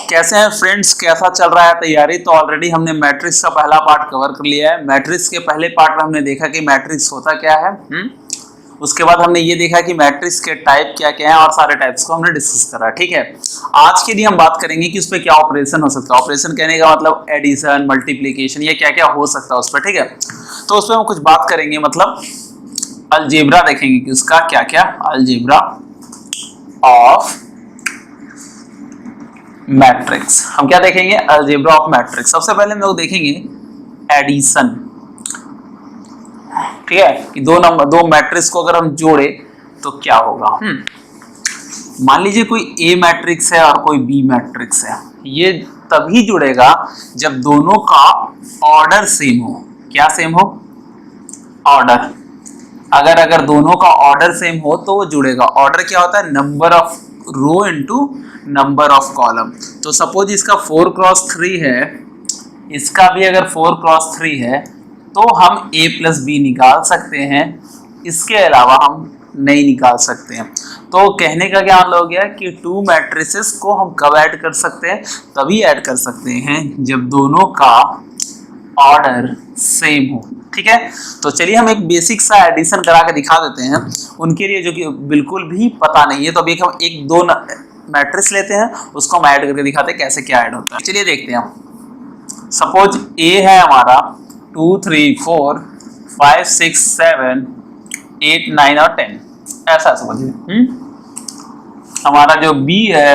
कैसे हैं फ्रेंड्स, कैसा चल रहा है तैयारी। तो ऑलरेडी हमने मैट्रिक्स का पहला पार्ट कवर कर लिया है। मैट्रिक्स के पहले पार्ट में हमने देखा कि मैट्रिक्स होता क्या है। उसके बाद हमने ये देखा कि मैट्रिक्स के टाइप क्या क्या हैं और सारे टाइप्स को हमने डिस्कस करा। ठीक है, आज के लिए हम बात करेंगे कि उस पर क्या ऑपरेशन हो सकता है। ऑपरेशन कहने का मतलब एडिशन, मल्टीप्लीकेशन, ये क्या क्या हो सकता है उस पर। ठीक है, तो उस पर हम कुछ बात करेंगे, मतलब अलजेब्रा देखेंगे कि उसका क्या क्या, अलजेब्रा ऑफ मैट्रिक्स। हम क्या देखेंगे, अलजेब्रा ऑफ मैट्रिक्स। सबसे पहले हम लोग देखेंगे एडिशन। ठीक है, कि दो मैट्रिक्स को अगर हम जोड़े तो क्या होगा। मान लीजिए कोई ए मैट्रिक्स है और कोई बी मैट्रिक्स है, ये तभी जुड़ेगा जब दोनों का ऑर्डर सेम हो। क्या सेम हो, ऑर्डर। अगर दोनों का ऑर्डर सेम हो तो वो जुड़ेगा। ऑर्डर क्या होता है, number of row into number of column. तो सपोज इसका 4x3 है, इसका भी अगर 4x3 है तो हम a प्लस बी निकाल सकते हैं, इसके अलावा हम नहीं निकाल सकते हैं। तो कहने का क्या मतलब हो गया कि टू मैट्रिसेस को हम कब ऐड कर सकते हैं, तभी ऐड कर सकते हैं जब दोनों का ऑर्डर सेम हो। ठीक है, तो चलिए हम एक बेसिक सा एडिशन करा के दिखा देते हैं उनके लिए जो कि बिल्कुल भी पता नहीं है। तो अभी हम एक दो मैट्रिक्स लेते हैं, उसको हम ऐड करके दिखाते हैं कैसे क्या ऐड होता है। चलिए देखते हैं। सपोज ए है हमारा 2 3 4 5 6 7 8 9 और 10, ऐसा समझिए। हमारा जो बी है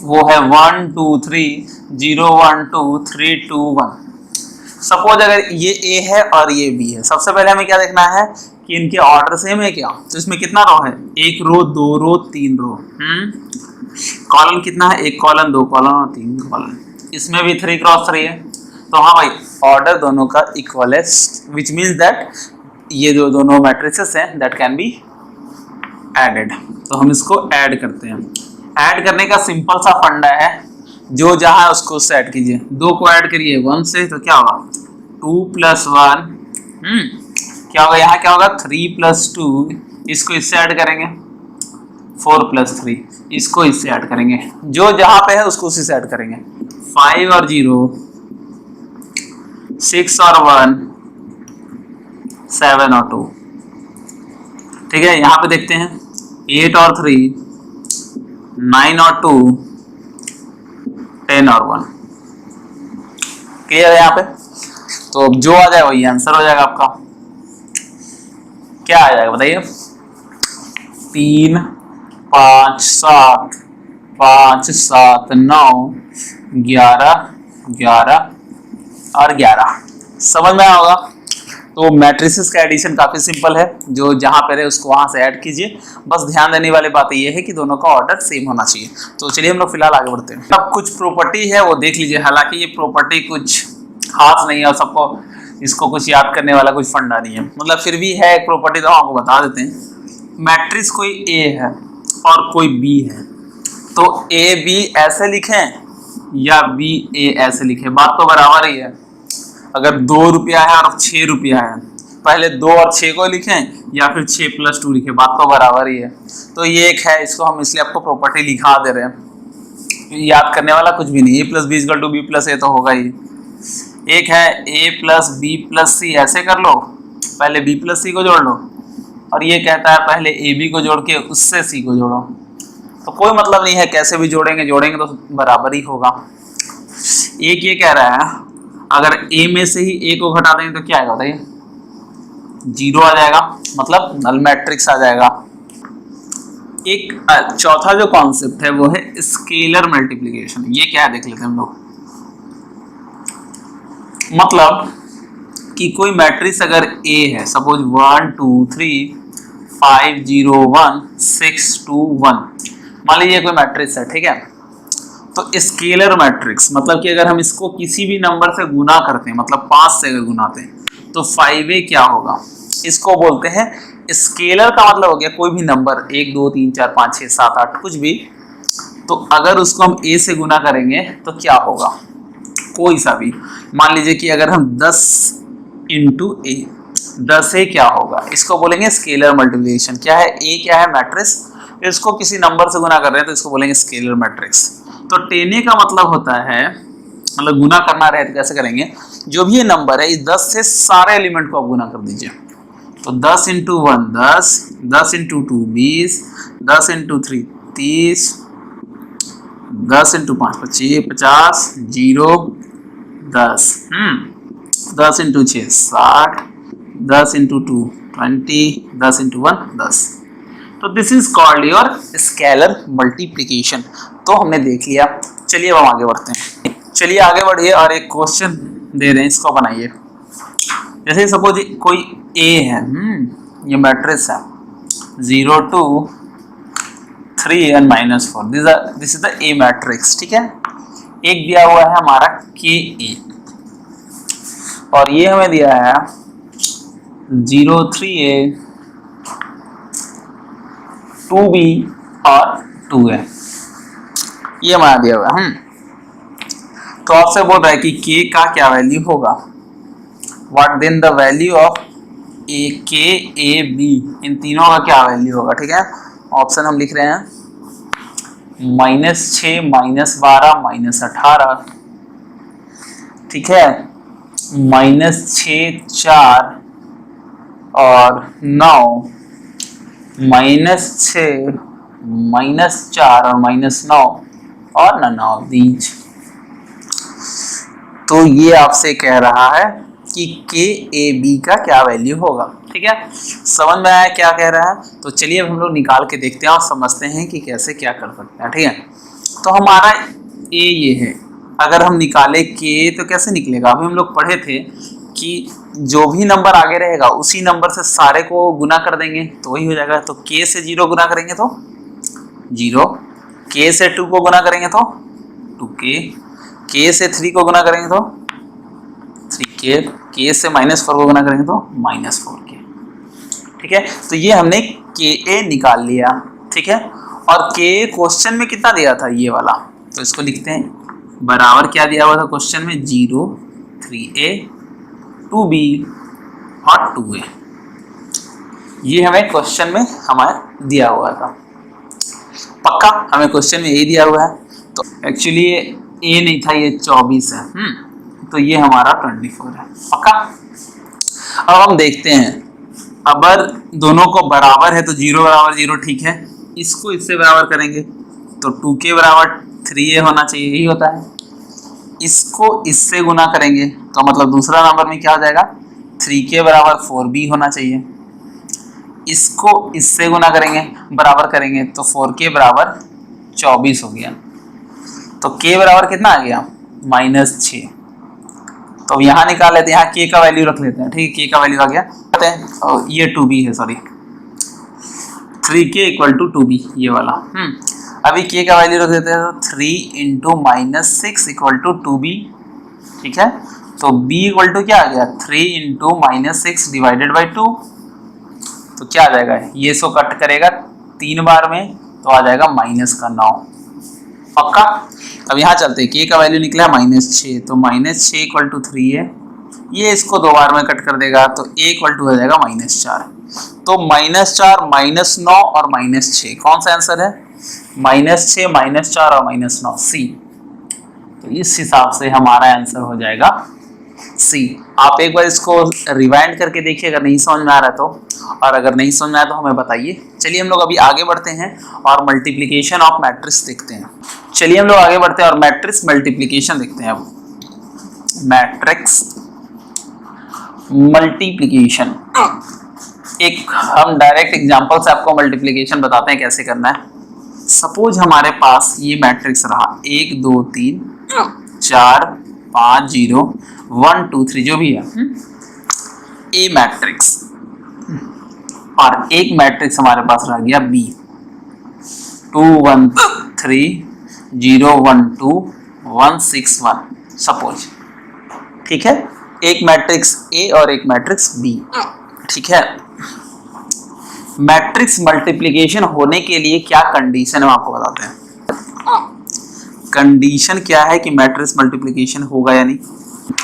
वो है 1 2 3 0 1 2 3 2 1। सपोज अगर ये ए है और ये बी है, सबसे पहले हमें क्या देखना है कि इनके ऑर्डर सेम है क्या। तो इसमें कितना रो है, एक रो, दो रो, तीन रो। कॉलम कितना है, एक कॉलम, दो कॉलम और तीन कॉलम। इसमें भी 3x3 है। तो हाँ भाई, ऑर्डर दोनों का इक्वल है, विच मीन्स दैट ये जो दोनों मैट्रिसेस हैं दैट कैन बी एडेड। तो हम इसको ऐड करते हैं। ऐड करने का सिंपल सा फंडा है, जो जहां है उसको उससे ऐड कीजिए। दो को ऐड करिए 1 से, तो क्या होगा 2 + 1। क्या होगा, यहाँ क्या होगा 3 + 2, इसको इससे ऐड करेंगे 4 + 3, इसको इससे ऐड करेंगे। जो जहां पे है उसको उसी से ऐड करेंगे। 5 और 0, 6 और 1, 7 और 2। ठीक है, यहाँ पे देखते हैं 8 और 3, 9 और 2, 10 और 1। क्लियर है यहाँ पे। तो जो आ जाए वही आंसर हो जाएगा आपका। क्या आ जाएगा बताइए, 3 5 7 5 7 9 11 11 और 11। समझ में आया होगा। तो मैट्रिसेस का एडिशन काफी सिंपल है, जो जहां पे रहे उसको वहां से ऐड कीजिए। बस ध्यान देने वाली बात यह है कि दोनों का ऑर्डर सेम होना चाहिए। तो चलिए हम लोग फिलहाल आगे बढ़ते हैं। अब कुछ प्रॉपर्टी है वो देख लीजिए। हालांकि ये प्रॉपर्टी कुछ खास नहीं है और सबको इसको कुछ याद करने वाला कुछ फंडा नहीं है, मतलब फिर भी है एक प्रॉपर्टी, तो आपको बता देते हैं। मैट्रिक्स कोई ए है और कोई बी है, तो ए बी ऐसे लिखें या बी ए ऐसे लिखें, बात तो बराबर ही है। अगर 2 रुपया है और 6 रुपया है, पहले 2 और 6 को लिखें या फिर 6 + 2 लिखें, बात तो बराबर ही है। तो ये एक है, इसको हम इसलिए आपको प्रॉपर्टी लिखा दे रहे हैं। याद करने वाला कुछ भी नहीं। a + b = b + a तो होगा ही। एक है a + b + c, ऐसे कर लो, पहले b + c को जोड़ लो। और ये कहता है पहले ab को जोड़ के उससे c को जोड़ो। तो कोई मतलब नहीं है कैसे भी जोड़ेंगे तो बराबर ही होगा। एक ये कह रहा है अगर a में से ही a को घटा देंगे तो क्या आएगा बताइए, 0 आ जाएगा, मतलब नल मैट्रिक्स आ जाएगा। एक चौथा जो कॉन्सेप्ट है वो है स्केलर मल्टीप्लिकेशन। ये क्या है देख लेते हैं हम लोग। मतलब कि कोई मैट्रिक्स अगर a है, सपोज 1 2 3 5 0 1 6 2 1, मान लीजिए कोई मैट्रिक्स है। ठीक है, तो स्केलर मैट्रिक्स मतलब कि अगर हम इसको किसी भी नंबर से गुना करते हैं, मतलब 5 से अगर गुनाते हैं तो 5a क्या होगा, इसको बोलते हैं स्केलर। का मतलब हो गया कोई भी नंबर 1 2 3 4 5 6 7 8 कुछ भी, तो अगर उसको हम a से गुना करेंगे तो क्या होगा, कोई सा भी। मान लीजिए कि अगर हम 10 × a, 10a क्या होगा, इसको बोलेंगे स्केलर मल्टीप्लिकेशन। क्या है, a क्या है मैट्रिक्स, इसको किसी नंबर से गुना कर रहे हैं तो इसको बोलेंगे स्केलर मैट्रिक्स। तो टेने का मतलब होता है, मतलब गुना करना रहे तो कैसे करेंगे, जो भी ये नंबर है इस 10 से सारे एलिमेंट को आप गुना कर दीजिए। तो 10 into 1 10, 10 into 2 20, 10 into 3 30, 10 into 5 25 50, 0 10, 10 into 6 60, 10 into 2 20, 10 into 1 10। तो this is called your scalar multiplication. तो हमने देख लिया, चलिए अब हम आगे बढ़ते हैं। चलिए आगे बढ़िए और एक क्वेश्चन दे रहे हैं, इसको बनाइए। जैसे सपोज कोई ए है, ये मैट्रिक्स है 0 2 3 and -4, this is the A matrix. ठीक है, एक दिया हुआ है हमारा के ए और ये हमें दिया है 0 3a 2b और 2a, ये हमारा दिया हुआ है। तो आपसे बोल रहा है कि k का क्या वैल्यू होगा, what then the value of A के ए बी, इन तीनों का क्या वैल्यू होगा। ठीक है, ऑप्शन हम लिख रहे हैं -6 -12 -18, ठीक है, -6 4 और 9, -6 -4 और -9 और none of these। तो ये आपसे कह रहा है कि के ए बी का क्या वैल्यू होगा। ठीक है, समझ में आया क्या कह रहा है। तो चलिए अब हम लोग निकाल के देखते हैं और समझते हैं कि कैसे क्या कर सकते हैं। ठीक है, तो हमारा ए ये है, अगर हम निकाले के तो कैसे निकलेगा। अभी हम लोग पढ़े थे कि जो भी नंबर आगे रहेगा उसी नंबर से सारे को गुना कर देंगे तो वही हो जाएगा। तो के से 0 गुना करेंगे तो 0, के से 2 को गुना करेंगे तो 2k, के से 3 को गुना करेंगे तो 3k, के से -4 को गुना करेंगे तो -4k। ठीक है, तो ये हमने के ए निकाल लिया। ठीक है, और के क्वेश्चन में कितना दिया था ये वाला, तो इसको लिखते हैं बराबर क्या दिया हुआ था क्वेश्चन में 0 3a 2b और 2a, ये हमें क्वेश्चन में हमारे दिया हुआ था। पक्का हमें क्वेश्चन में यही दिया हुआ है। तो एक्चुअली ये ए नहीं था, ये 24 है। तो ये हमारा 24 है। पक्का। अब हम देखते हैं, अगर दोनों को बराबर है तो 0 बराबर 0 ठीक है, इसको इससे बराबर करेंगे तो 2k बराबर 3a होना चाहिए, यही होता है। इसको इससे गुना करेंगे तो मतलब दूसरा नंबर में क्या हो जाएगा 3k बराबर 4b होना चाहिए। इसको इससे गुना करेंगे बराबर करेंगे तो 4k बराबर 24 हो गया। तो k बराबर कितना आ गया -6। तो यहाँ निकाल लेते हैं, यहाँ k का वैल्यू रख लेते हैं। ठीक है, k का वैल्यू आ गया, और ये 2b है, सॉरी 3k = 2b ये वाला। अभी k का वैल्यू रख देते हैं तो 3 × -6 = 2b। ठीक है, तो b = क्या आ गया 3 × -6 / 2। तो क्या आ जाएगा, ये सो कट करेगा 3 बार में तो आ जाएगा -9। पक्का। अब यहाँ चलते हैं, k का वैल्यू निकला -6, तो -6 = 3 है, ये इसको 2 बार में कट कर देगा तो a = हो जाएगा -4। तो -4 -9 और -6 कौन सा आंसर है, -6 -4 और -9 सी। तो इस हिसाब से हमारा आंसर हो जाएगा सी। आप एक बार इसको रिवाइंड करके देखिए अगर नहीं समझ में आ रहा तो, और अगर नहीं समझ में आया तो हमें बताइए। चलिए हम लोग अभी आगे बढ़ते हैं और मल्टीप्लिकेशन ऑफ मैट्रिक्स देखते हैं। चलिए हम लोग आगे बढ़ते हैं और मैट्रिक्स मल्टीप्लिकेशन देखते हैं। अब मैट्रिक्स मल्टीप्लिकेशन, एक हम डायरेक्ट एग्जांपल से आपको मल्टीप्लिकेशन बताते हैं कैसे करना है। सपोज हमारे पास ये मैट्रिक्स रहा 1 2 3 4 5 0 1 2 3 जो भी है, ए मैट्रिक्स, और एक मैट्रिक्स हमारे पास रह गया बी 2 1 3 0 1 2 1 6 1 सपोज। ठीक है, एक मैट्रिक्स ए और एक मैट्रिक्स बी। ठीक है, मैट्रिक्स मल्टीप्लिकेशन होने के लिए क्या कंडीशन है आपको बताते हैं। कंडीशन क्या है कि मैट्रिक्स मल्टीप्लिकेशन होगा या नहीं।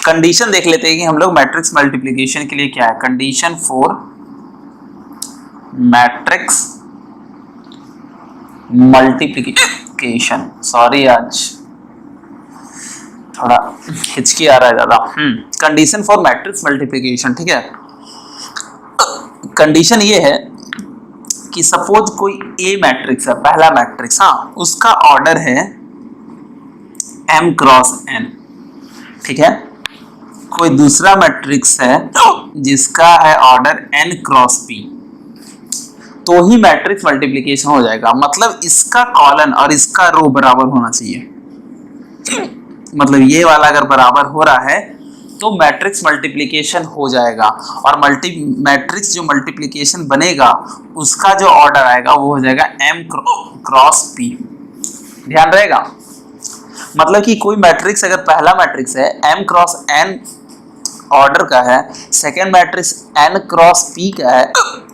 कंडीशन देख लेते हैं कि हम लोग मैट्रिक्स मल्टीप्लिकेशन के लिए क्या है। Condition for matrix multiplication multiplication, sorry आज थोड़ा हिचकी आ रहा है ज्यादा। कंडीशन फॉर मैट्रिक्स मल्टीप्लिकेशन, ठीक है। कंडीशन ये है कि सपोज कोई ए मैट्रिक्स है, पहला मैट्रिक्स, हाँ, उसका ऑर्डर है m क्रॉस n, ठीक है। कोई दूसरा मैट्रिक्स है जिसका है ऑर्डर n क्रॉस p, तो ही मैट्रिक्स मल्टीप्लिकेशन हो जाएगा। मतलब इसका कॉलन और इसका रो बराबर होना चाहिए। मतलब ये वाला अगर बराबर हो रहा है तो मैट्रिक्स मल्टीप्लिकेशन हो जाएगा, और मैट्रिक्स जो मल्टीप्लिकेशन बनेगा उसका जो ऑर्डर आएगा वो हो जाएगा m क्रॉस p। ध्यान रहेगा, मतलब कि कोई मैट्रिक्स अगर पहला मैट्रिक्स है m क्रॉस n ऑर्डर का है, second matrix n cross p का है,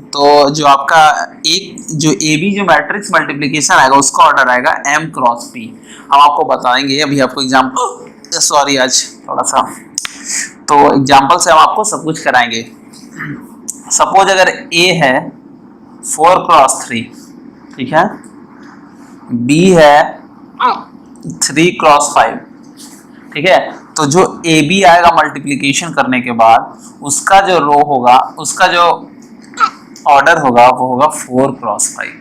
तो जो आपका एक जो AB जो मैट्रिक्स मल्टीप्लिकेशन आएगा उसका ऑर्डर आएगा m क्रॉस p। हम आपको बताएंगे, अभी आपको एग्जाम्पल, सॉरी आज थोड़ा सा, तो एग्जाम्पल से हम आपको सब कुछ कराएंगे। सपोज अगर A है 4 क्रॉस 3, ठीक है, B है 3 क्रॉस 5, ठीक है, तो जो AB आएगा मल्टीप्लिकेशन करने के बाद उसका जो रो होगा, उसका जो ऑर्डर होगा वो होगा 4 क्रॉस 5।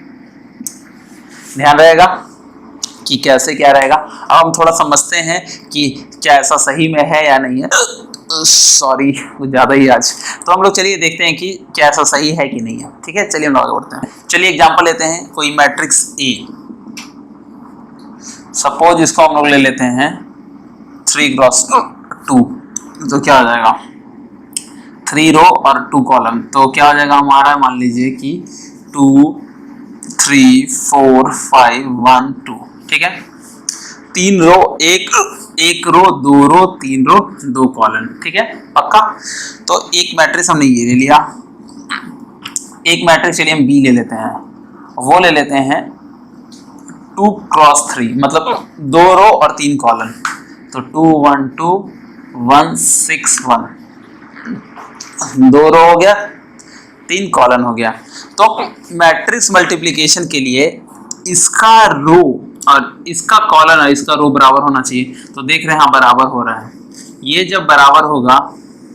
ध्यान रहेगा कि कैसे क्या रहेगा। अब हम थोड़ा समझते हैं कि क्या ऐसा सही में है या नहीं है। सॉरी कुछ ज्यादा ही आज, तो हम लोग चलिए देखते हैं कि क्या ऐसा सही है कि नहीं है, ठीक है। चलिए हम आगे बढ़ते हैं। चलिए एग्जांपल लेते हैं, कोई मैट्रिक्स ए, सपोज इसको हम लोग ले लेते हैं 3 क्रॉस 2, तो क्या हो जाएगा 3 रो और 2 कॉलम, तो क्या हो जाएगा हमारा, मान लीजिए कि 2 3 4 5 1 2, ठीक है। 3 रो, एक रो, 2 रो, 3 रो, 2 कॉलम, ठीक है, पक्का। तो एक मैट्रिक्स हमने ये ले लिया, एक मैट्रिक्स चलिए हम बी ले लेते हैं, वो ले लेते हैं 2 क्रॉस 3, मतलब 2 रो और 3 कॉलम, तो 2 1 2 1 6 1, 2 रो हो गया, 3 कॉलम हो गया। तो मैट्रिक्स मल्टीप्लिकेशन के लिए इसका रो और इसका कॉलम और इसका रो बराबर होना चाहिए, तो देख रहे हैं हाँ बराबर हो रहा है। ये जब बराबर होगा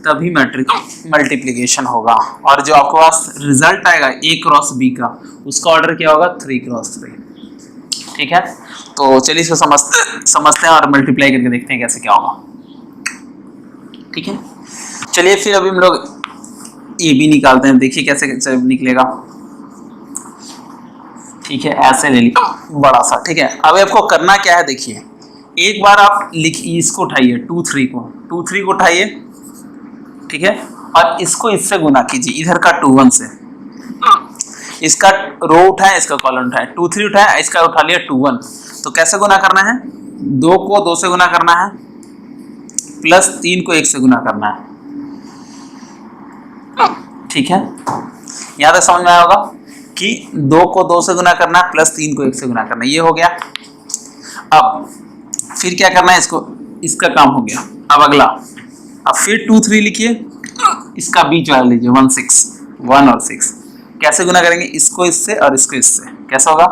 तभी मैट्रिक्स मल्टीप्लिकेशन होगा, और जो आपके पास रिजल्ट आएगा a क्रॉस b का, उसका ऑर्डर क्या होगा 3 क्रॉस 3, ठीक है। तो चलिए इसको समझते हैं और मल्टीप्लाई करके देखते हैं कैसे क्या होगा, ठीक है। चलिए फिर अभी हम लोग ए बी निकालते हैं, देखिए कैसे निकलेगा, ठीक है। ऐसे ले लिया बड़ा सा, ठीक है। अब आपको करना क्या है, देखिए एक बार आप लिखिए, इसको उठाइए 2 3 को उठाइए, ठीक है, और इसको इससे गुना कीजिए, इधर का 2 1 से, इसका रो उठाए, इसका कॉलम उठाए, 2 3 उठाए, इसका उठा लिया 2 1, तो कैसे गुना करना है, 2 को 2 से गुना करना है, प्लस 3 को 1 से गुना करना है, ठीक है। यहाँ तक समझ में आया होगा कि 2 को 2 से गुना करना है, प्लस 3 को 1 से गुना करना है, ये हो गया। अब फिर क्या करना है, इसको, इसका काम हो गया। अब अगला, अब फिर 2 3 लिखिए, इसका बीच वाला लीजिए 1 6, 1 और 6, कैसे गुना करेंगे, इसको इससे और इसको इससे, कैसा होगा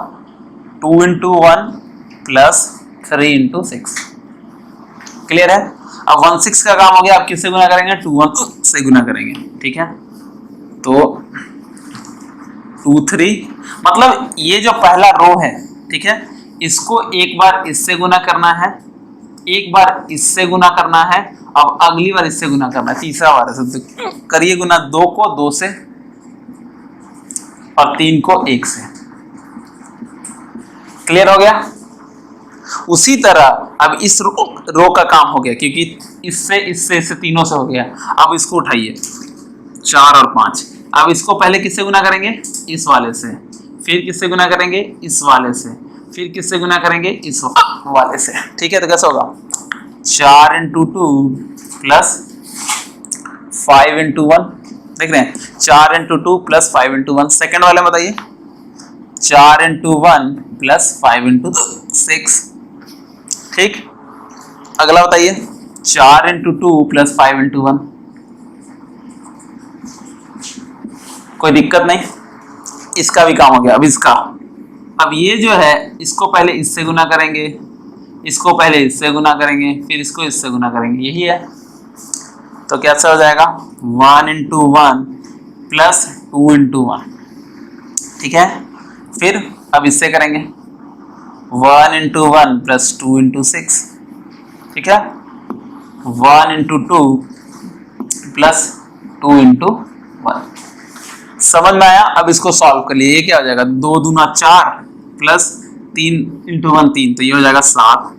2 into 1 प्लस 3 into 6, क्लियर है। अब 1 6 का काम हो गया, अब किससे गुना करेंगे, 2 1 से गुना करेंगे, ठीक है। तो 2 3, मतलब ये जो पहला रो है, ठीक है, इसको एक बार इससे गुना करना है, एक बार इससे गुना करना है, अब अगली बार इससे गुना करना है, तीसरा बार है, करिए गुना 2 को 2 से और 3 को 1 से, क्लियर हो गया। उसी तरह अब इस रो का काम हो गया, क्योंकि इससे तीनों से हो गया। अब इसको उठाइए 4 और 5, अब इसको पहले किससे गुना करेंगे, इस वाले से, फिर किससे गुना करेंगे, इस वाले से, फिर किससे गुना करेंगे, इस वाले से, ठीक है। तो कैसा होगा 4 into 2 प्लस 5 into 1, देख रहे हैं 4 into 2 प्लस 5 into 1, सेकेंड वाले बताइए 4 into 1 प्लस 5 into 6, ठीक। अगला बताइए 4 into 2 प्लस 5 into 1, कोई दिक्कत नहीं, इसका भी काम हो गया। अब इसका, अब ये जो है इसको पहले इससे गुना करेंगे, इसको पहले इससे गुना करेंगे, फिर इसको इससे गुना करेंगे, यही है। तो कैसे हो जाएगा 1 इंटू 1 प्लस 2 इंटू 1, ठीक है। फिर अब इससे करेंगे 1 इंटू 1 प्लस 2 इंटू 6, ठीक है। 1 इंटू 2 प्लस 2 इंटू 1, समझ में आया। अब इसको सॉल्व कर लिए, ये क्या हो जाएगा 2 दूना 4 प्लस 3 इंटू 1 3, तो ये हो जाएगा 7।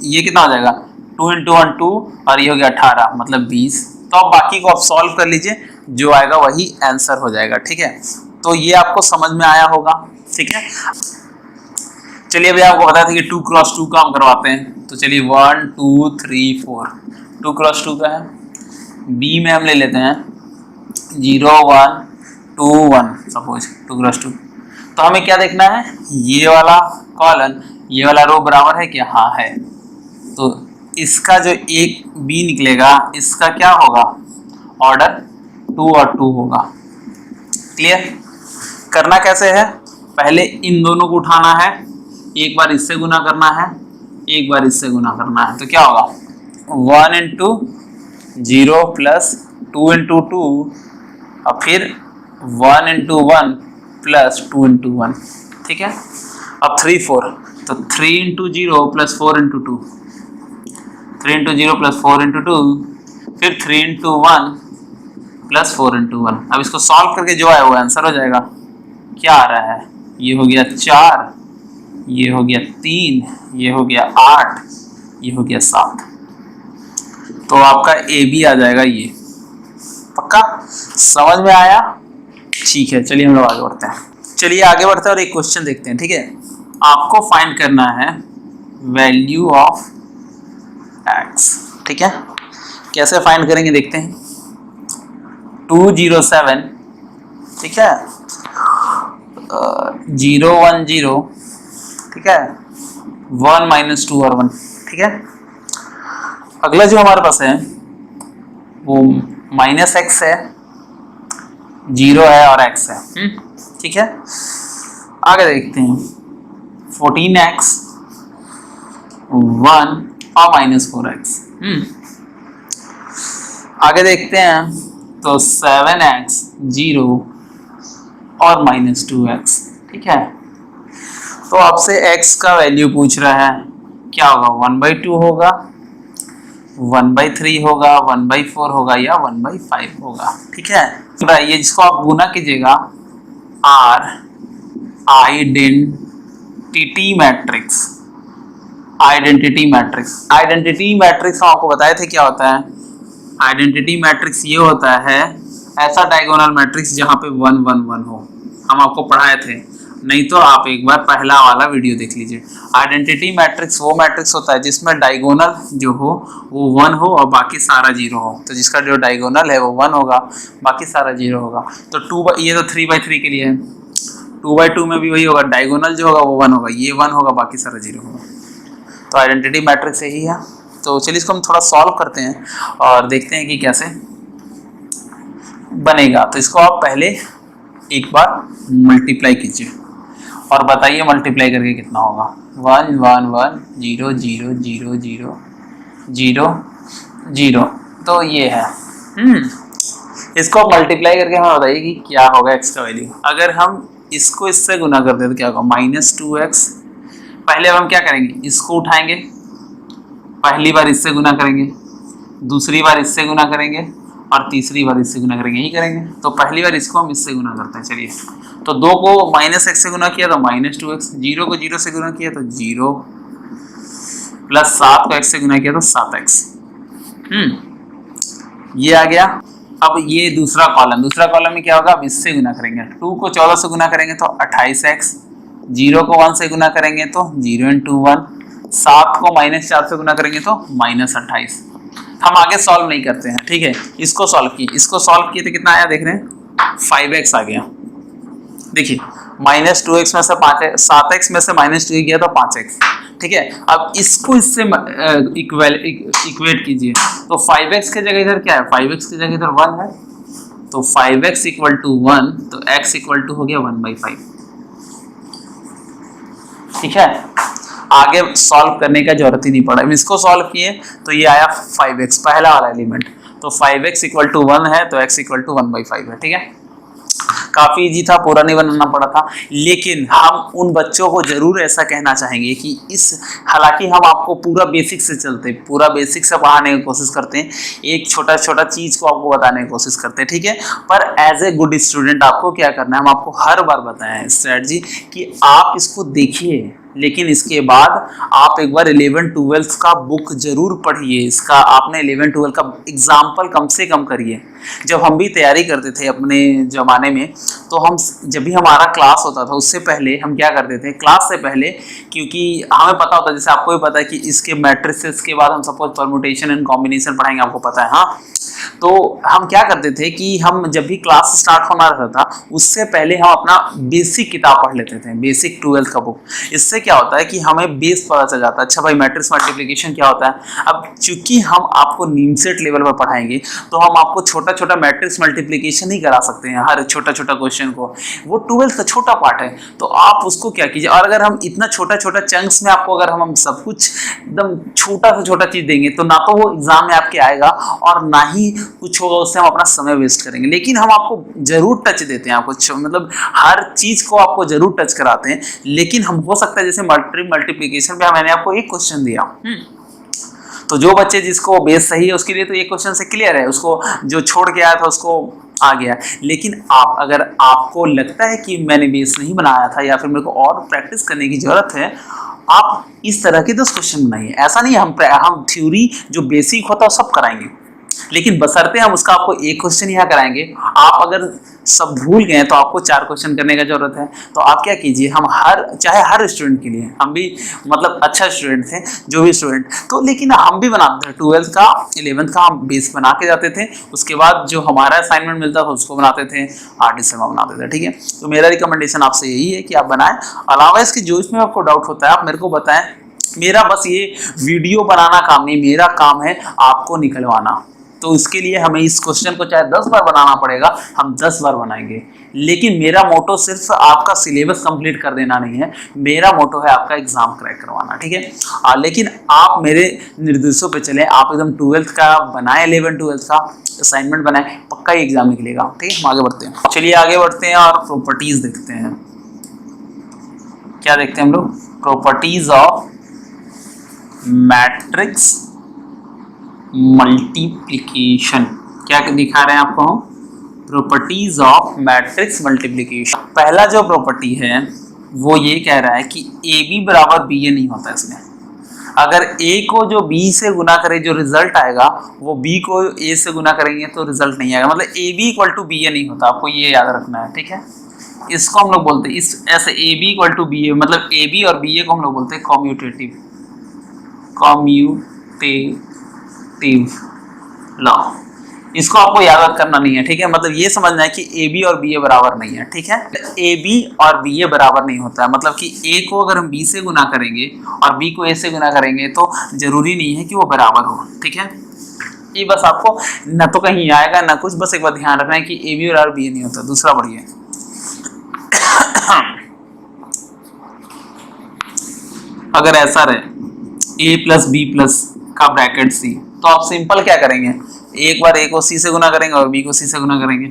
ये कितना हो जाएगा 2 इंटू 1 2 और ये हो गया 18 मतलब 20। तो अब बाकी को आप सॉल्व कर लीजिए, जो आएगा वही आंसर हो जाएगा, ठीक है। तो ये आपको समझ में आया होगा, ठीक है। चलिए अभी आपको बताया था कि 2 क्रॉस 2 का हम करवाते हैं, तो चलिए 1 2 3 4 2 क्रॉस 2 का है। बी में हम ले लेते हैं 0 1 2 1 सपोज 2 क्रॉस 2। तो हमें क्या देखना है, ये वाला कॉलम ये वाला रो बराबर है क्या, हाँ है। तो इसका जो एक बी निकलेगा इसका क्या होगा, ऑर्डर 2 और 2 होगा। क्लियर। करना कैसे है, पहले इन दोनों को उठाना है, एक बार इससे गुना करना है, एक बार इससे गुना करना है, तो क्या होगा 1 इंटू 0 प्लस 2 इंटू 2 और फिर 1 इंटू 1 प्लस 2 इंटू 1, ठीक है। अब 3 4, तो 3 into 0 plus 4 into 2, 3 into 0 plus 4 into 2, फिर 3 इंटू 1 प्लस 4 इंटू 1। अब इसको सॉल्व करके जो है वो आंसर हो जाएगा। क्या आ रहा है, ये हो गया 4, ये हो गया 3, ये हो गया 8, ये हो गया 7। तो आपका ए बी आ जाएगा ये, पक्का समझ में आया। ठीक है, चलिए हम लोग आगे बढ़ते हैं। चलिए आगे बढ़ते हैं और एक क्वेश्चन देखते हैं, ठीक है। आपको फाइंड करना है वैल्यू ऑफ एक्स, ठीक है। कैसे फाइंड करेंगे देखते हैं। 207, ठीक है, 010, ठीक है, 1 माइनस 2 और 1, ठीक है। अगला जो हमारे पास है वो माइनस एक्स है, 0 है और x है, ठीक है। आगे देखते हैं 14x 1 और माइनस 4x। आगे देखते हैं तो 7x 0 और माइनस 2x, ठीक है। तो आपसे x का वैल्यू पूछ रहा है, क्या होगा 1/2 होगा, 1/3 होगा, 1/4 होगा या 1/5 होगा, ठीक है। ये जिसको आप गुना कीजिएगा or identity matrix, identity matrix. Identity matrix हम आपको बताए थे क्या होता है। आइडेंटिटी मैट्रिक्स ये होता है ऐसा डायगोनल मैट्रिक्स जहां पे 1 1 1 हो, हम आपको पढ़ाए थे, नहीं तो आप एक बार पहला वाला वीडियो देख लीजिए। आइडेंटिटी मैट्रिक्स वो मैट्रिक्स होता है जिसमें डायगोनल जो हो वो 1 हो और बाकी सारा 0 हो। तो जिसका जो डायगोनल है वो 1 होगा, बाकी सारा 0 होगा। तो 2 ये तो 3/3 के लिए है, 2/2 में भी वही होगा, डायगोनल जो होगा वो 1 होगा, ये 1 होगा, बाकी सारा 0 होगा। तो आइडेंटिटी मैट्रिक्स यही है। तो चलिए इसको हम थोड़ा सॉल्व करते हैं और देखते हैं कि कैसे बनेगा। तो इसको आप पहले एक बार मल्टीप्लाई कीजिए और बताइए मल्टीप्लाई करके कितना होगा। 1 1 1 0 0 0 0 0 0, तो ये है। इसको आप मल्टीप्लाई करके हमें बताइए कि क्या होगा x का वैल्यू। अगर हम इसको इससे गुना करते तो क्या होगा -2x। पहले अब हम क्या करेंगे, इसको उठाएंगे, पहली बार इससे गुना करेंगे, दूसरी बार इससे गुना करेंगे और तीसरी बार इससे गुना करेंगे, यही करेंगे। तो पहली बार इसको हम इससे गुना करते हैं। चलिए, तो 2 को -x से गुना किया तो -2x, 0 को 0 से गुना किया तो 0, प्लस 7 को x से गुना किया तो 7x। ये आ गया। अब ये दूसरा कॉलम में क्या होगा, अब इससे गुना करेंगे। 2 को 14 से गुना करेंगे तो 28x, 0 को 1 से गुना करेंगे तो 0 × 1, 7 को -4 से गुना करेंगे तो -28। हम आगे सॉल्व नहीं करते हैं, ठीक है। इसको सॉल्व किए तो कितना आया देख रहे हैं, 5x आ गया। देखिए -2x में से 7x में से -2 गया तो 5x, ठीक है। अब इसको इससे इक्वेट कीजिए तो 5x की जगह इधर क्या है, 5x की जगह इधर 1 है, तो 5x = 1, तो x = हो गया 1/5। ठीक है, आगे सॉल्व करने का जरूरत ही नहीं पड़ा। इसको सॉल्व किए तो ये आया 5x, पहला वाला एलिमेंट। तो 5x इक्वल टू 1 है तो x इक्वल टू 1/5 है। ठीक है, काफी इजी था, पूरा नहीं बनाना पड़ा था। लेकिन हम उन बच्चों को जरूर ऐसा कहना चाहेंगे कि हालांकि हम आपको पूरा बेसिक से चलते, पूरा बेसिक से पढ़ाने की कोशिश करते हैं, एक छोटा छोटा चीज को आपको बताने की कोशिश करते हैं, ठीक है। पर एज ए गुड स्टूडेंट आपको क्या करना है, हम आपको हर बार बताएं स्ट्रेटजी कि आप इसको देखिए, लेकिन इसके बाद आप एक बार 11-12 का बुक जरूर पढ़िए। इसका आपने 11-12 का एग्जाम्पल कम से कम करिए। जब हम भी तैयारी करते थे अपने ज़माने में, तो हम जब भी हमारा क्लास होता था उससे पहले हम क्या करते थे, क्लास से पहले, क्योंकि हमें पता होता है, जैसे आपको भी पता है कि इसके मैट्रिसेस के बाद हम सपोज परम्यूटेशन एंड कॉम्बिनेशन पढ़ाएंगे, आपको पता है। हाँ, तो हम क्या करते थे कि हम जब भी क्लास स्टार्ट होना रहता था उससे पहले हम अपना बेसिक किताब पढ़ लेते थे, बेसिक 12th का बुक। इससे क्या होता है कि हमें बेस पता चल जाता है। अच्छा भाई, मैट्रिक्स मल्टीप्लिकेशन क्या होता है। अब चूंकि हम आपको नीमसेट लेवल पर पढ़ाएंगे तो हम आपको छोटा छोटा मैट्रिक्स मल्टीप्लिकेशन ही करा सकते हैं, हर छोटा छोटा क्वेश्चन को। वो 12th का छोटा पार्ट है, तो आप उसको क्या कीजिए। और अगर हम इतना छोटा छोटा चंक्स में आपको अगर हम सब कुछ एकदम छोटा से छोटा चीज देंगे तो ना तो वो एग्जाम में आपके आएगा और ना ही कुछ होगा, उससे हम अपना समय वेस्ट करेंगे। लेकिन हम आपको जरूर टच देते हैं, आपको मतलब हर चीज को आपको जरूर टच कराते हैं। लेकिन हम हो सकता है जैसे मल्टीप्लिकेशन पे मैंने आपको एक क्वेश्चन दिया, तो जो बच्चे जिसको बेस सही है उसके लिए तो ये क्वेश्चन से क्लियर है, उसको जो छोड़ के आया था उसको आ गया। लेकिन आप अगर आपको लगता है कि मैंने बेस नहीं बनाया था या फिर मेरे को और प्रैक्टिस करने की जरूरत है, आप इस तरह के 10 क्वेश्चन बनाइए। ऐसा नहीं है हम थ्योरी जो बेसिक होता है सब कराएंगे, लेकिन बशर्ते हम उसका आपको एक क्वेश्चन यहाँ कराएंगे। आप अगर सब भूल गए तो आपको 4 क्वेश्चन करने का जरूरत है। तो आप क्या कीजिए, हम चाहे हर स्टूडेंट के लिए, हम भी मतलब अच्छा स्टूडेंट थे, जो भी स्टूडेंट तो, लेकिन हम भी बनाते थे 12th का 11th का हम बेस बना के जाते थे। उसके बाद जो हमारा असाइनमेंट मिलता था उसको बनाते थे, आर्टिस्ट बनाते थे। ठीक है, तो मेरा रिकमेंडेशन आपसे यही है कि आप बनाएं। अलावा इसके जो इसमें आपको डाउट होता है आप मेरे को बताएं। मेरा बस ये वीडियो बनाना काम नहीं, मेरा काम है आपको निकलवाना। तो इसके लिए हमें इस क्वेश्चन को चाहे 10 बार बनाना पड़ेगा, हम 10 बार बनाएंगे। लेकिन मेरा मोटो सिर्फ आपका सिलेबस कंप्लीट कर देना नहीं है, मेरा मोटो है आपका एग्जाम क्रैक करवाना। ठीक है, लेकिन आप मेरे निर्देशों पे चलें, आप एकदम 12th का बनाएं, 11-12 का असाइनमेंट बनाएं, पक्का ही एग्जाम निकलेगा। ठीक है, हम आगे बढ़ते हैं। चलिए आगे बढ़ते हैं और प्रॉपर्टीज देखते हैं। क्या देखते हैं हम लोग, प्रॉपर्टीज ऑफ मैट्रिक्स मल्टीप्लिकेशन। क्या दिखा रहे हैं आपको हम, प्रॉपर्टीज ऑफ मैट्रिक्स मल्टीप्लिकेशन। पहला जो प्रॉपर्टी है वो ये कह रहा है कि ए बी बराबर बी ए नहीं होता। इसमें अगर ए को जो बी से गुना करे जो रिजल्ट आएगा वो बी को ए से गुना करेंगे तो रिजल्ट नहीं आएगा। मतलब A B equal to B A नहीं होता, आपको ये याद रखना है। ठीक है, इसको हम लोग बोलते हैं इस ऐसे A B equal to B A, मतलब ए बी और बी ए को हम लोग बोलते हैं कॉम्यूटेटिव लॉ। इसको आपको याद करना नहीं है। ठीक है, मतलब ये समझना है कि ए बी और बी ए बराबर नहीं है। ठीक है, ए बी और बी ए बराबर नहीं होता है, मतलब कि ए को अगर हम बी से गुना करेंगे और बी को ए से गुना करेंगे तो जरूरी नहीं है कि वो बराबर हो। ठीक है, ये बस आपको ना तो कहीं आएगा ना कुछ, बस एक बार ध्यान रखना है कि ए बी बराबर बी ए नहीं होता। दूसरा बढ़िए, अगर ऐसा रहे ए प्लस बी प्लस का ब्रैकेट सी, तो आप सिंपल क्या करेंगे, एक बार ए को सी से गुना करेंगे और बी को सी से गुना करेंगे।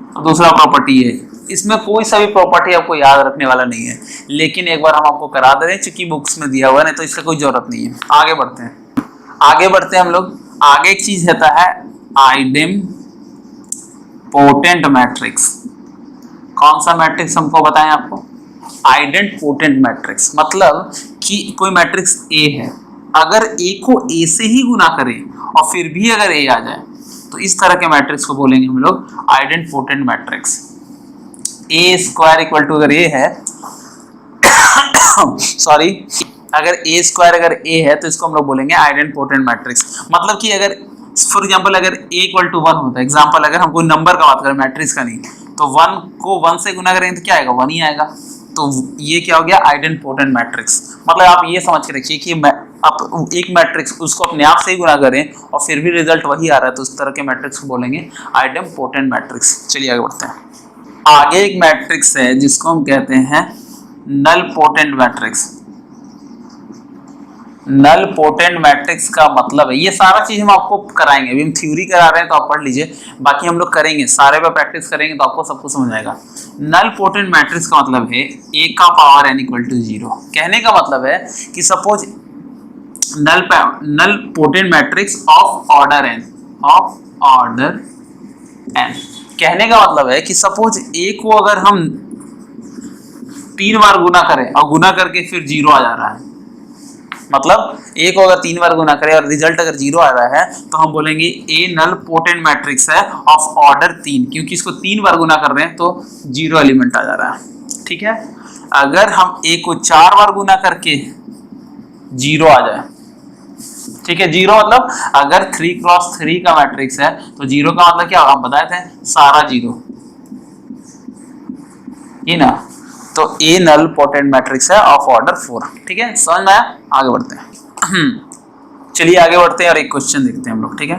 तो दूसरा प्रॉपर्टी है, इसमें कोई सा भी प्रॉपर्टी आपको याद रखने वाला नहीं है, लेकिन एक बार हम आपको करा दे रहे हैं चूंकि बुक्स में दिया हुआ है, नहीं तो इसका कोई जरूरत नहीं है। आगे बढ़ते हैं हम लोग। आगे एक चीज रहता है आइडेंपोटेंट मैट्रिक्स। कौन सा मैट्रिक्स हमको बताएं आपको, आइडेंपोटेंट मैट्रिक्स। मतलब कि कोई मैट्रिक्स ए है, अगर ए को ए से ही गुना करें और फिर भी अगर ए आ जाए तो इस तरह के मैट्रिक्स को बोलेंगे हम लोग idempotent matrix. A square equal to अगर ए है सॉरी, अगर ए स्क्वायर अगर ए है तो इसको हम लोग बोलेंगे आइडेंपोटेंट मैट्रिक्स। मतलब कि अगर फॉर एग्जांपल अगर ए इक्वल टू 1 होता है, एग्जांपल अगर हम कोई नंबर का बात करें मैट्रिक्स का नहीं, तो 1 को 1 से गुना करेंगे तो क्या आएगा, 1 ही आएगा। तो ये क्या हो गया, आइडेंपोटेंट मैट्रिक्स। मतलब आप ये समझ के रखिए कि आप एक मैट्रिक्स उसको अपने आप से ही गुना करें और फिर भी रिजल्ट वही आ रहा है, तो उस तरह के मैट्रिक्स को बोलेंगे आइडेंपोटेंट मैट्रिक्स। चलिए आगे बढ़ते हैं। आगे एक मैट्रिक्स है जिसको हम कहते हैं नल पोटेंट मैट्रिक्स। नल पोटेंट मैट्रिक्स का मतलब है, ये सारा चीज हम आपको कराएंगे, अभी हम थ्योरी करा रहे हैं तो आप पढ़ लीजिए, बाकी हम लोग करेंगे, सारे पे प्रैक्टिस करेंगे तो आपको सब कुछ समझ आएगा। नल पोटेंट मैट्रिक्स का मतलब है a का पावर n इक्वल टू 0। कहने का मतलब है कि suppose nilpotent matrix of order n, कहने का मतलब है कि सपोज a को अगर हम 3 बार गुना करें और गुना करके फिर 0 आ जा रहा है, मतलब a को अगर 3 बार गुना करें और रिजल्ट अगर 0 आ रहा है तो हम बोलेंगे a नल पोटेंट मैट्रिक्स है ऑफ ऑर्डर 3, क्योंकि इसको 3 बार गुना कर रहे हैं तो 0 एलिमेंट आ जा रहा है। ठीक है, अगर हम a को 4 बार गुना करके 0 आ जाए, ठीक है, 0 मतलब अगर 3x3 का मैट्रिक्स है तो 0 का मतलब क्या होगा, आप बताए थे सारा 0, ये ना, तो A नल पोटेंट मैट्रिक्स है ऑफ ऑर्डर 4। ठीक है, समझ में आया, आगे बढ़ते हैं। चलिए आगे बढ़ते हैं और एक क्वेश्चन देखते हैं हम लोग। ठीक है,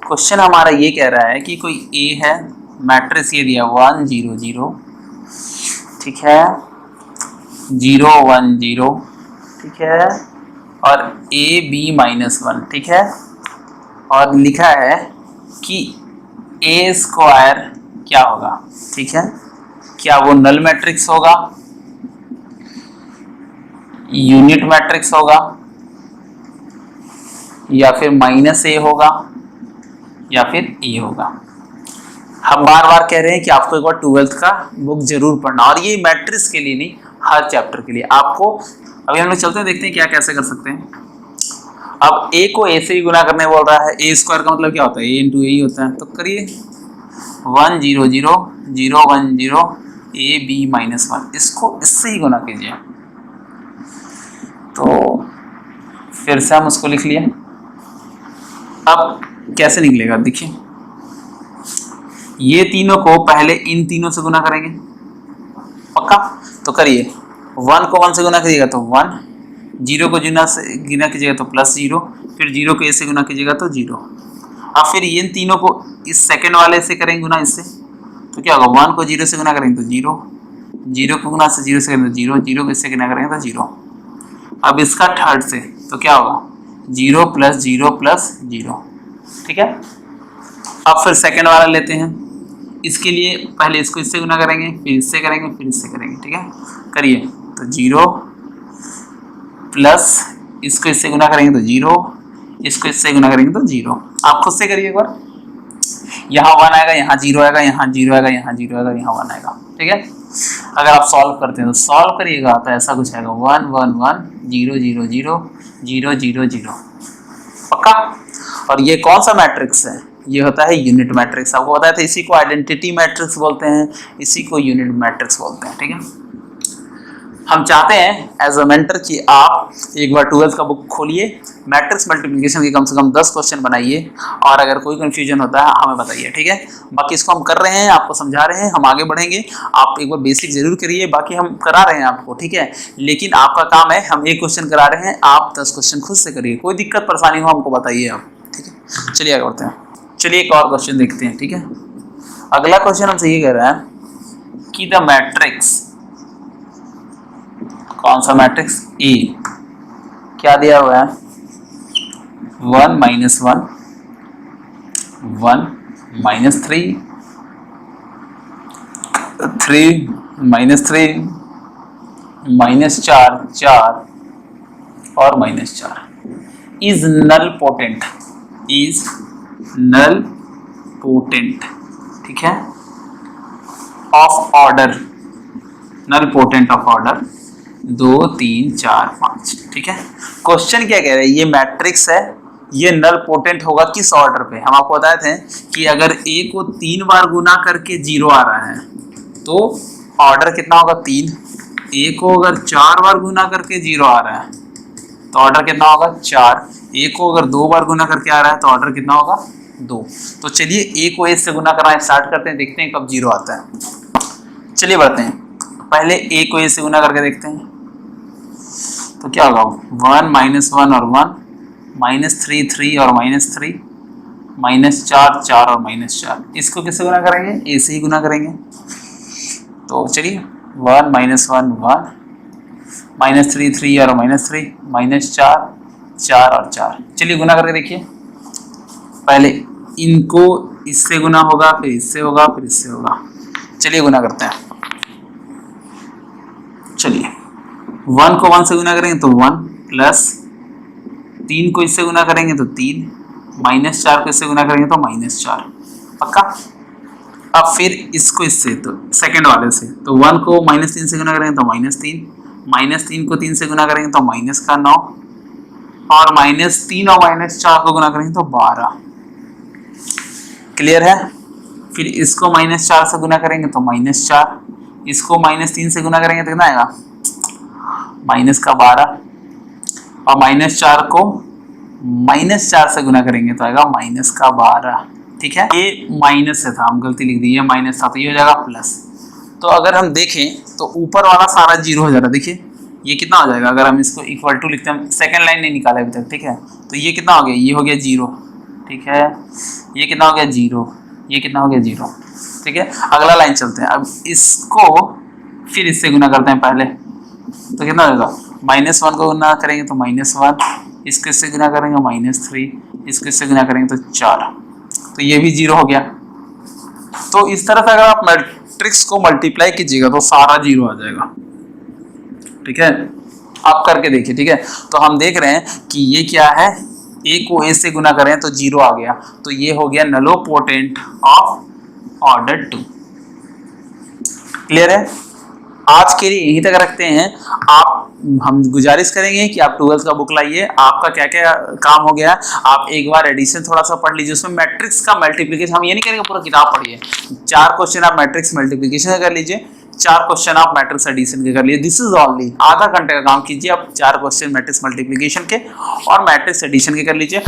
क्वेश्चन हमारा ये कह रहा है कि कोई A है, मैट्रिक्स ये दिया 1 0 0, ठीक है, 0 1 0, ठीक है, और a b -1, ठीक है, और लिखा है कि a स्क्वायर क्या होगा। ठीक है, क्या वो नल मैट्रिक्स होगा, यूनिट मैट्रिक्स होगा, या फिर -a होगा, या फिर a होगा। हम बार बार कह रहे हैं कि आपको एक बार 12th का बुक जरूर पढ़ना, और ये मैट्रिक्स के लिए नहीं, हर चैप्टर के लिए आपको। अभी हम लोग चलते हैं, देखते हैं क्या कैसे कर सकते हैं। अब a को a से ही गुना करने बोल रहा है, a स्क्वायर का मतलब क्या होता है, a इंटू a ही होता है, तो करिए 1 0 0 0 1 0 a b -1, इसको इससे ही गुना कीजिए, तो फिर से हम उसको लिख लिए। अब कैसे निकलेगा देखिए, ये तीनों को पहले इन तीनों से गुना करेंगे, पक्का, तो करिए 1 को 1 से गुना कीजिएगा तो 1, 0 को गुना कीजिएगा तो +0, फिर 0 को a से गुना कीजिएगा तो 0। अब फिर इन तीनों को इस सेकंड वाले से करेंगे गुना इससे, तो क्या होगा, 1 को 0 से गुना करेंगे तो 0, 0 को गुना से 0 से करेंगे तो 0, 0 को इससे गुना करेंगे तो 0। अब इसका थर्ड से तो क्या होगा, 0 + 0 + 0। ठीक है, अब फिर सेकंड वाला लेते हैं, इसके लिए पहले इसको इससे गुना करेंगे, फिर इससे करेंगे, फिर इससे करेंगे। ठीक है, करिए, तो 0 प्लस इसको इससे गुना करेंगे तो 0, इसको इससे गुना करेंगे तो 0। आप खुद से करिए एक बार, यहाँ 1 आएगा, यहाँ 0 आएगा, यहाँ 0 आएगा, यहाँ 0 आएगा, यहाँ 1 आएगा। ठीक है, अगर आप सॉल्व करते हैं तो सॉल्व करिएगा तो ऐसा कुछ आएगा 1 1 1 0 0 0 0 0 0, पक्का। और ये कौन सा मैट्रिक्स है, ये होता है यूनिट मैट्रिक्स। आपको बताया था, इसी को आइडेंटिटी मैट्रिक्स बोलते हैं, इसी को यूनिट मैट्रिक्स बोलते हैं। ठीक है, हम चाहते हैं एज अ मेंटर कि आप एक बार 12th का बुक खोलिए, मैट्रिक्स मल्टीप्लिकेशन के कम से कम 10 क्वेश्चन बनाइए, और अगर कोई कंफ्यूजन होता है हमें बताइए। ठीक है, बाकी इसको हम कर रहे हैं, आपको समझा रहे हैं, हम आगे बढ़ेंगे। आप एक बार बेसिक जरूर करिए, बाकी हम करा रहे हैं आपको। ठीक है, लेकिन आपका काम है, हम एक क्वेश्चन करा रहे हैं, आप 10 क्वेश्चन खुद से करिए, कोई दिक्कत परेशानी हो हमको बताइए आप। ठीक है, चलिए आगे बढ़ते हैं। चलिए एक और क्वेश्चन देखते हैं। ठीक है, अगला क्वेश्चन हमसे ये कह रहा है कि द मैट्रिक्स, कौन सा मैट्रिक्स, ए, क्या दिया हुआ है, 1 - 1 1 -3 3 -3 -4 4 और -4 is nilpotent, is nilpotent. ठीक है, of order, nilpotent of order 2 3 4 5। ठीक है, क्वेश्चन क्या कह रहे हैं, ये मैट्रिक्स है, ये नल पोटेंट होगा किस ऑर्डर पे। हम आपको बताए थे कि अगर a को 3 बार गुना करके 0 आ रहा है तो ऑर्डर कितना होगा, 3। a को अगर 4 बार गुना करके 0 आ रहा है तो ऑर्डर कितना होगा, 4। a को अगर 2 बार गुना करके आ रहा है तो ऑर्डर कितना होगा, 2। तो चलिए a को a से गुना करना स्टार्ट करते हैं, देखते हैं कब 0 आता है। चलिए बढ़ते हैं, पहले a को a से गुना करके देखते हैं, तो क्या होगा, 1 - 1 और 1 -3 3 और -3 -4 4 और -4। इसको किससे गुना करेंगे, a से ही गुना करेंगे। तो चलिए 1 - 1 1 -3 3 और -3 -4 4 और 4। चलिए गुना करके देखिए। पहले इनको इससे गुना होगा, फिर इससे होगा, फिर इससे होगा। चलिए गुना करते हैं। चलिए 1 को 1 से गुना करेंगे तो 1 प्लस 3 को इससे गुना करेंगे तो 3 -4 को इससे गुना करेंगे तो -4। पक्का। अब फिर इसको इससे तो सेकंड वाले से तो 1 को -3 से गुना करेंगे तो -3 -3 को 3 से गुना करेंगे तो -9 और -3 और -4 को गुना करेंगे तो 12। क्लियर है। फिर इसको -4 से गुना करेंगे तो -4, इसको -3 से गुना करेंगे तो कितना आएगा -12 और -4 को -4 से गुना करेंगे तो आएगा -12। ठीक है, ये माइनस से था, हम गलती लिख दी, ये माइनस था तो ये हो जाएगा प्लस। तो अगर हम देखें तो ऊपर वाला सारा जीरो हो जा रहा है। देखिए ये कितना हो जाएगा अगर हम इसको इक्वल टू लिखते हैं, सेकंड लाइन नहीं निकाला अभी तक। ठीक है, तो ये कितना हो गया, ये हो गया 0। ठीक है, ये कितना हो गया 0, ये कितना हो गया 0। ठीक है, अगला लाइन चलते हैं। अब इसको फिर इससे गुना करते हैं पहले, तो कितना होगा -1 को गुना करेंगे तो -1, इसको इससे गुना करेंगे -3, इसको इससे गुना करेंगे तो 4, तो ये भी 0 हो गया। तो इस तरह से अगर आप मैट्रिक्स को मल्टीप्लाई कीजिएगा तो सारा 0 आ जाएगा। ठीक है, आप करके देखिए। ठीक है, तो हम देख रहे हैं कि ये क्या है, a को a से गुना करें तो 0 आ गया, तो ये हो गया नलोपोटेंट ऑफ ऑर्डर 2। क्लियर है। आज के लिए यहीं तक रखते हैं। हम गुजारिश करेंगे कि आप 12th का बुक लाइए। आपका क्या क्या काम हो गया, आप एक बार एडिशन थोड़ा सा पढ़ लीजिए, उसमें मैट्रिक्स का मल्टीप्लिकेशन, हम ये नहीं करेंगे पूरा किताब पढ़िए। 4 क्वेश्चन आप मैट्रिक्स मल्टीप्लिकेशन कर लीजिए, 4 क्वेश्चन आप मैट्रिक्स एडिशन के कर लीजिए। दिस इज ओनली आधा घंटे का काम कीजिए, आप 4 क्वेश्चन मैट्रिक्स मल्टीप्लिकेशन के और मैट्रिक्स एडिशन के कर लीजिए।